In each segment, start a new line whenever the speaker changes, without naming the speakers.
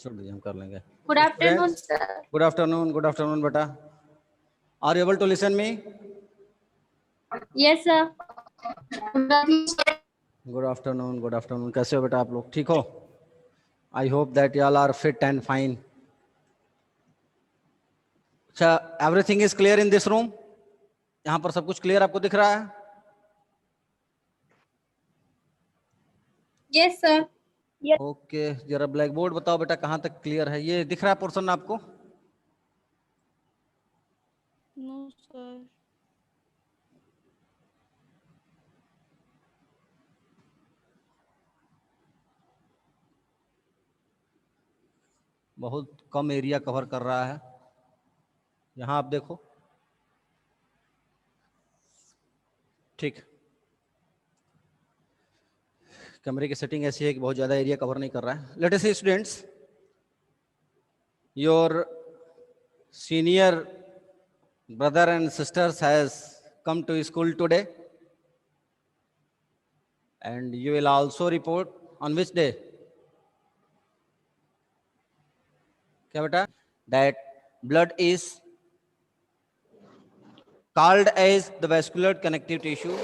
छोड़ दीजिए, हम कर लेंगे।
Good afternoon sir.
Good afternoon, good afternoon बेटा। Are you able to listen me?
Yes sir.
Good afternoon, good afternoon. कैसे हो बेटा आप लोग, ठीक हो? I hope that you all are fit and fine. अच्छा, everything is clear in this room? यहां पर सब कुछ क्लियर आपको दिख रहा है?
Yes sir.
ओके, जरा ब्लैक बोर्ड बताओ बेटा, कहां तक क्लियर है? ये दिख रहा है पोर्शन आपको?
No sir.
बहुत कम एरिया कवर कर रहा है। यहां आप देखो, ठीक। कैमरे की सेटिंग ऐसी है कि बहुत ज्यादा एरिया कवर नहीं कर रहा है। Let us see students, your senior brother and sisters has come to school today, and you will also report on which day? क्या बेटा? That blood is called as the vascular connective tissue.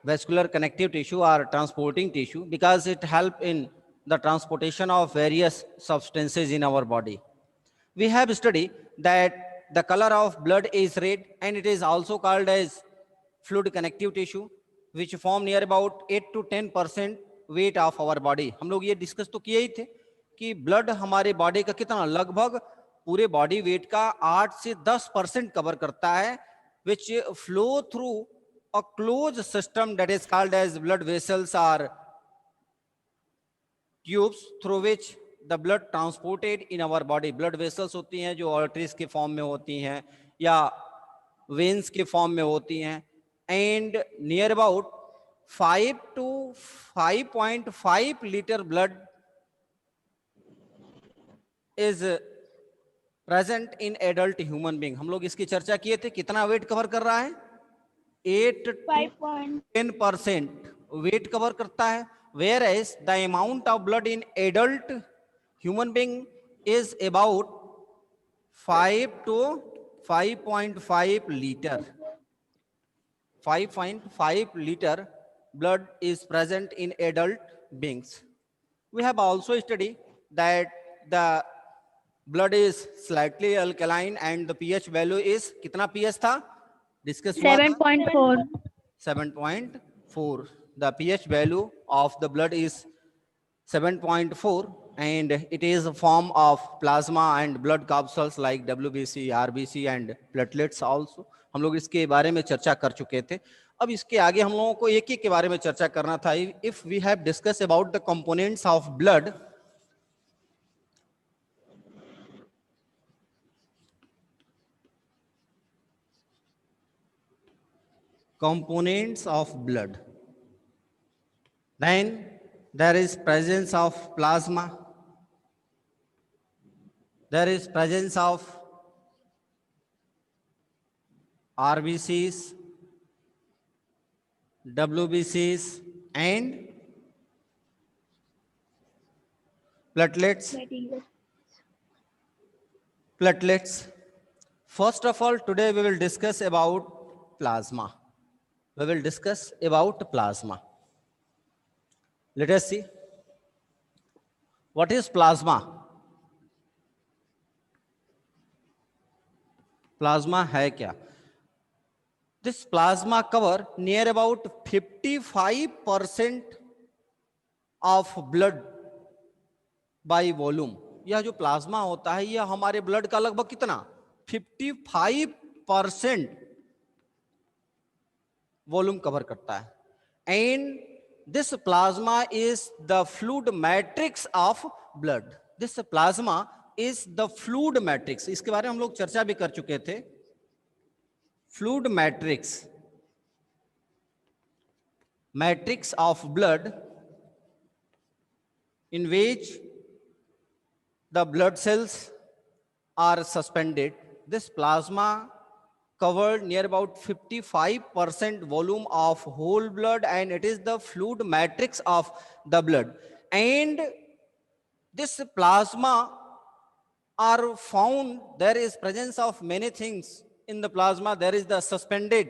Vascular connective tissue or transporting tissue because it helps in the transportation of various substances in our body. We have studied that the color of blood is red, and it is also called as fluid connective tissue, which form near about 8 to 10% weight of our body. हम लोग ये discuss तो किए ही थे कि blood हमारे body का कितना, लगभग पूरे बॉडी वेट का 8 से 10% कवर करता है, which flow through a closed system that is called as blood vessels or tubes through which the blood transported in our body. blood vessels होती हैं जो arteries के फॉर्म में होती हैं या veins के फॉर्म में होती हैं, and near about 5 to 5.5 liter blood is present in adult human being. हम लोग इसकी चर्चा किए थे, कितना वेट कवर कर रहा है? 8 to 10% वेट कवर करता है, whereas the amount of blood in adult human being is about 5 to 5.5 liter. 5.5 liter blood is present in adult beings. We have also studied that the blood is slightly alkaline and the pH value is, कितना pH था? Discuss हुआ था
7.4.
7.4. The pH value of the blood is 7.4, and it is a form of plasma and blood capsules like WBC, RBC and platelets also. हम लोग इसके बारे में चर्चा कर चुके थे। अब इसके आगे हम लोगों को एक ही के बारे में चर्चा करना था। If we have discuss about the components of blood, components of blood, then there is presence of plasma, there is presence of RBCs, WBCs and platelets. First of all, today we will discuss about plasma. We will discuss about plasma. Let us see what is plasma. Plasma है क्या? This plasma cover near about 55% of blood by volume. यह जो plasma होता है यह हमारे blood का लगभग कितना, 55% वॉल्यूम कवर करता है. And this plasma is the fluid matrix of blood. This plasma is the fluid matrix. इसके बारे में हम लोग चर्चा भी कर चुके थे. Fluid matrix, matrix of blood in which the blood cells are suspended. This plasma covered near about 55% volume of whole blood, and it is the fluid matrix of the blood. And This plasma are found, there is presence of many things in the plasma. There is the suspended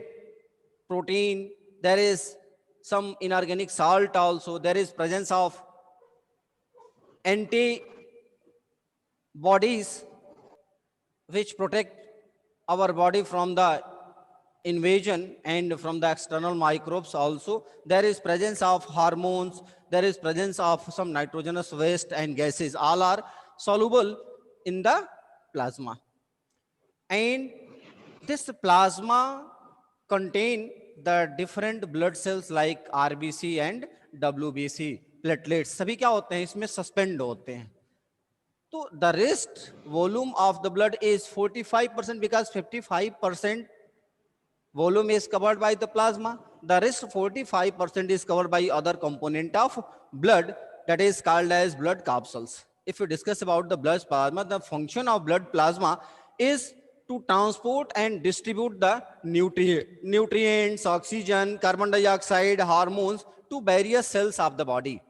protein, there is some inorganic salt also, there is presence of antibodies which protect our body from the invasion and from the external microbes also. There is presence of hormones, there is presence of some nitrogenous waste and gases, all are soluble in the plasma. And this plasma contain the different blood cells like RBC and WBC, platelets, सभी क्या होते हैं इसमें suspend होते हैं. So the rest volume of the blood is 45% because 55% volume is covered by the plasma. The rest 45% is covered by other component of blood that is called as blood capsules. If we discuss about the blood plasma, the function of blood plasma is to transport and distribute the nutrients, oxygen, carbon dioxide, hormones to various cells of the body.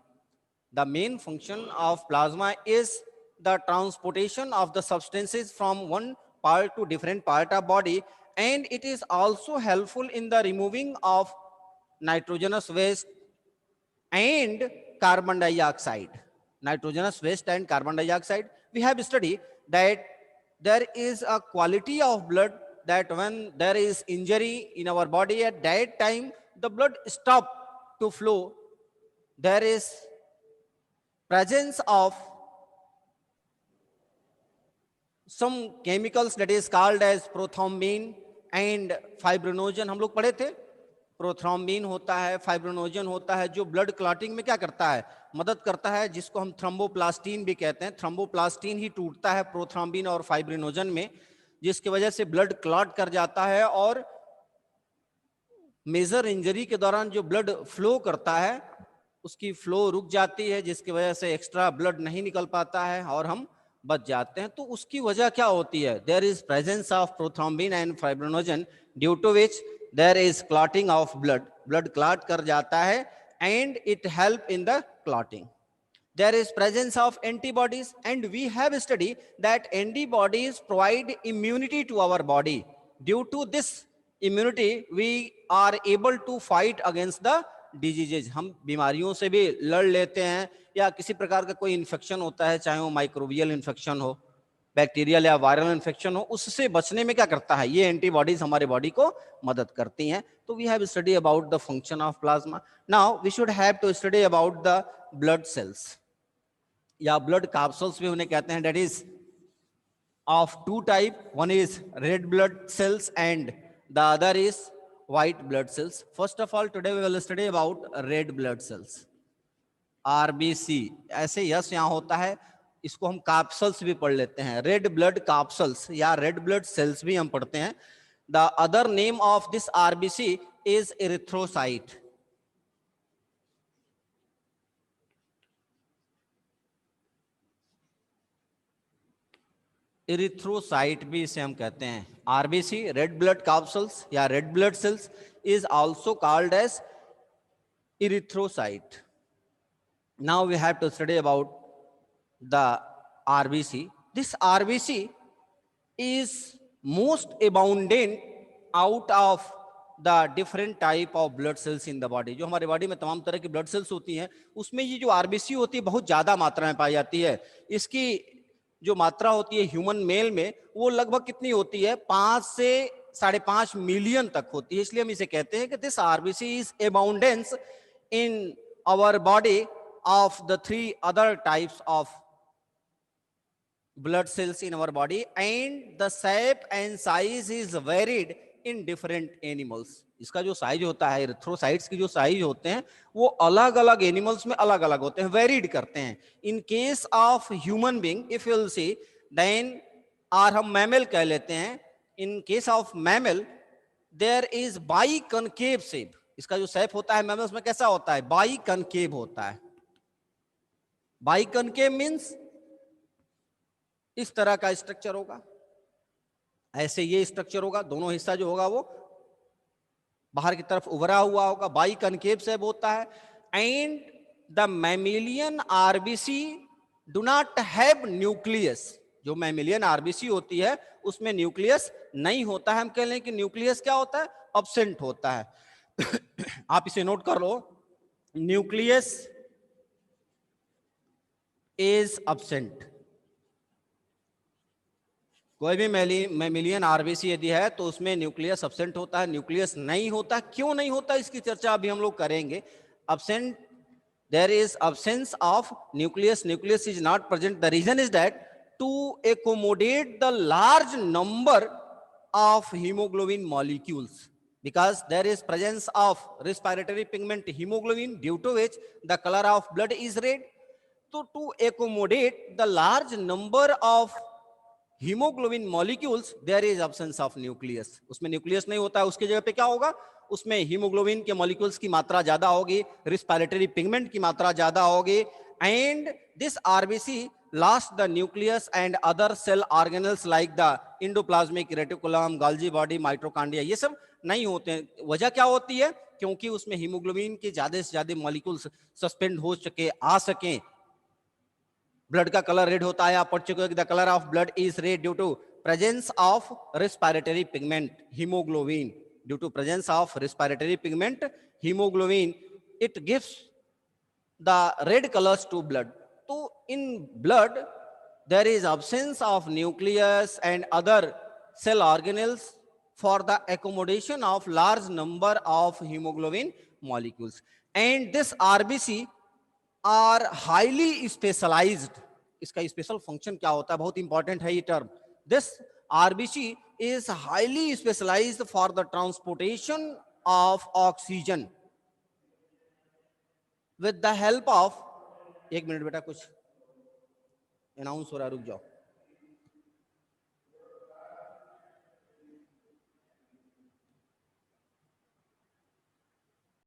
The main function of plasma is the transportation of the substances from one part to different part of body, and it is also helpful in the removing of nitrogenous waste and carbon dioxide. Nitrogenous waste and carbon dioxide. We have studied that there is a quality of blood that when there is injury in our body, at that time the blood stop to flow. There is presence of some chemicals that is called as prothrombin and fibrinogen. हम लोग पढ़े थे. Prothrombin होता है, fibrinogen होता है, जो blood clotting में क्या करता है, मदद करता है, जिसको हम थ्रोम्बोप्लास्टिन भी कहते हैं. थ्रोम्बोप्लास्टिन ही टूटता है प्रोथ्रोम्बिन और फाइब्रिनोजन में, जिसकी वजह से ब्लड क्लॉट कर जाता है और मेजर इंजरी के दौरान जो ब्लड फ्लो करता है उसकी फ्लो रुक जाती है, जिसकी वजह से एक्स्ट्रा ब्लड नहीं निकल पाता है और हम बच जाते हैं. तो उसकी वजह क्या होती है? There is presence of prothrombin and fibrinogen, due to which there is clotting of blood. Blood clot कर जाता है and it help in the clotting. There is presence of antibodies, and we have studied that antibodies provide immunity to our body. Due to this immunity, we are able to fight against the diseases. हम बीमारियों से भी लड़ लेते हैं, या किसी प्रकार का कोई इन्फेक्शन होता है, चाहे वो माइक्रोबियल इन्फेक्शन हो, बैक्टीरियल या वायरल इन्फेक्शन हो, उससे बचने में क्या करता है, ये एंटीबॉडीज हमारे बॉडी को मदद करती हैं. तो we have study about the function of plasma. Now we should have to study about the blood cells या ब्लड कैप्सूल्स भी उन्हें कहते हैं. That is of two type. One is red blood cells and the other is white blood cells. First of all today we will study about red blood cells, RBC. ऐसे यस यहाँ होता है, इसको हम कैप्सूल्स भी पढ़ लेते हैं. रेड ब्लड कैप्सूल्स या रेड ब्लड सेल्स भी हम पढ़ते हैं. The other name of this RBC is erythrocyte. Erythrocyte भी इसे हम कहते हैं. आरबीसी, रेड ब्लड कैप्सूल्स या red blood cells, is also called as erythrocyte. Now we have to study about the RBC. This RBC is most abundant out of the different type of blood cells in the body. जो हमारे body में तमाम तरह की blood cells होती हैं, उसमें ये जो आरबीसी होती है बहुत ज्यादा मात्रा में पाई जाती है. इसकी जो मात्रा होती है ह्यूमन मेल में, वो लगभग कितनी होती है, 5 से 5.5 मिलियन तक होती है. इसलिए हम इसे कहते हैं कि this RBC is abundance in our body of the 3 other types of blood cells in our body, and the shape and size is varied in different animals. इसका जो साइज होता है, एरिथ्रोसाइट्स की जो साइज होते हैं, वो अलग अलग एनिमल्स में अलग अलग होते हैं, वेरीड करते हैं. In case of human being, if you will see, then are हम मैमल कह लेते हैं. In case of mammal there is biconcave shape. इसका जो शेप होता है मैमल्स में कैसा होता है, बाई कनकेव होता है. बाई कनकेव मींस इस तरह का स्ट्रक्चर होगा, ऐसे ये स्ट्रक्चर होगा, दोनों हिस्सा जो होगा वो बाहर की तरफ उभरा हुआ होगा, बाई कनकेव शेप होता है. And the mammalian RBC do not have nucleus. जो मैमिलियन आरबीसी होती है उसमें न्यूक्लियस नहीं होता है। हम कह लें कि न्यूक्लियस क्या होता है, अब्सेंट होता है। आप इसे नोट कर लो, न्यूक्लियस इज अब्सेंट। कोई भी मैमिलियन आरबीसी यदि है तो उसमें न्यूक्लियस अब्सेंट होता है, न्यूक्लियस नहीं होता। क्यों नहीं होता इसकी चर्चा अभी हम लोग करेंगे। Absent, there is absence of nucleus is not present. The reason is that to accommodate the large number of hemoglobin molecules, because there is presence of respiratory pigment hemoglobin, due to which the color of blood is red. So to accommodate the large number of haemoglobin molecules there is absence of nucleus. उसमें nucleus नहीं होता है, उसकी जगह पे क्या होगा, उसमें हीमोग्लोबिन के मॉलिक्यूल्स की मात्रा ज्यादा होगी, रिस्पिरेटरी पिगमेंट की मात्रा ज्यादा होगी, and this RBC lost the nucleus and other cell organelles like the endoplasmic reticulum, Golgi body, mitochondria, ये सब नहीं होते हैं। वजह क्या होती है, क्योंकि उसमें हीमोग्लोबिन के ज्यादा से ज्यादा मॉलिक्यूल्स सस्पेंड हो सके, आ सके। ब्लड का कलर रेड होता है, आप पढ़ चुके हो कि the colour of blood is red due to presence of respiratory pigment haemoglobin. Due to presence of respiratory pigment haemoglobin, it gives the red colours to blood. तो in blood there is absence of nucleus and other cell organelles for the accommodation of large number of hemoglobin molecules, and this RBC are highly specialized. इसका special function क्या होता है, बहुत important है ये term. This RBC is highly specialised for the transportation of oxygen with the help of, एक minute बेटा कुछ अनाउंस हो रहा है, रुक जाओ।